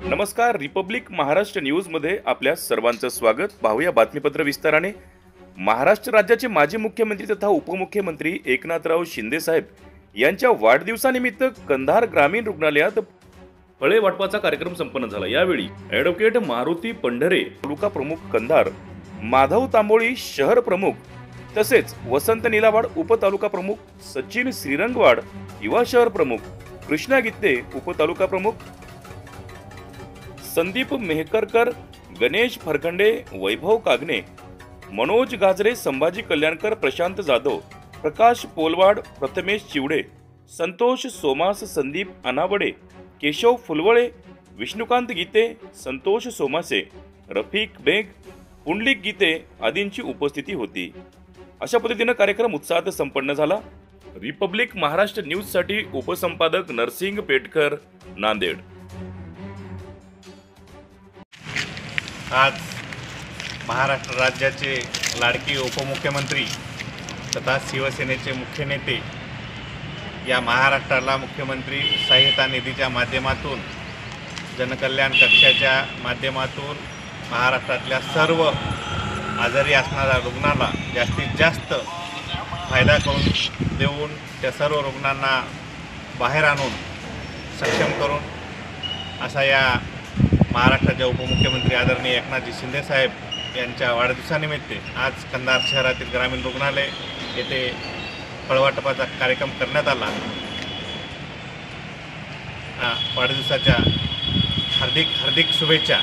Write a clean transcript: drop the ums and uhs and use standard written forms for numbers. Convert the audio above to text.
नमस्कार, Republic Maharashtra news मध्ये आपल्या सर्वांचं स्वागत। पाहूया बातमीपत्र विस्ताराने। महाराष्ट्र राज्याचे माजी मुख्यमंत्री तथा उपमुख्यमंत्री एकनाथराव शिंदे साहेब यांच्या वाढदिवसानिमित्त कंधार ग्रामीण रुग्णालयात फळे वाटपाचा कार्यक्रम संपन्न झाला। यावेळी ॲडव्होकेट मारुती पंढरे तालुका प्रमुख कंधार, माधव तांबोळी शहर प्रमुख तसेच वसंत निलावाड उपतालुका प्रमुख, सचिन श्रीरंगवाड युवा शहर प्रमुख, कृष्णा गित्ते उपतालुका प्रमुख, संदीप मेहकरकर, गणेश फरखंडे, वैभव कागणे, मनोज गाजरे, संभाजी कल्याणकर, प्रशांत जाधव, प्रकाश पोलवाड, प्रथमेश चिवडे, संतोष सोमास, संदीप अनावडे, केशव फुलवळे, विष्णुकांत गीते, संतोष सोमासे, रफिक बेग, पुंडलिक गीते आदींची उपस्थिती होती। अशा पद्धतीने कार्यक्रम उत्साहात संपन्न झाला। रिपब्लिक महाराष्ट्र न्यूज साठी उपसंपादक नरसिंग पेटकर, नांदेड। आज महाराष्ट्र राज्याचे लाडके उपमुख्यमंत्री तथा शिवसेनेचे मुख्य नेते या महाराष्ट्राला मुख्यमंत्री सहायता निधीच्या माध्यमातून, जनकल्याण कक्षाच्या माध्यमातून महाराष्ट्रातल्या सर्व आजारी असणाऱ्या रुग्णांना जास्तीत जास्त फायदा करून देऊन त्या सर्व रुग्णांना बाहेर आणून सक्षम करून असा या महाराष्ट्राचे उपमुख्यमंत्री आदरणीय एकनाथजी शिंदे साहेब यांच्या वाढदिवसानिमित्त आज कंधार शहरातील ग्रामीण रुग्णालय येथे फळवाटपाचा कार्यक्रम करण्यात आला। वाढदिवसाच्या हार्दिक शुभेच्छा।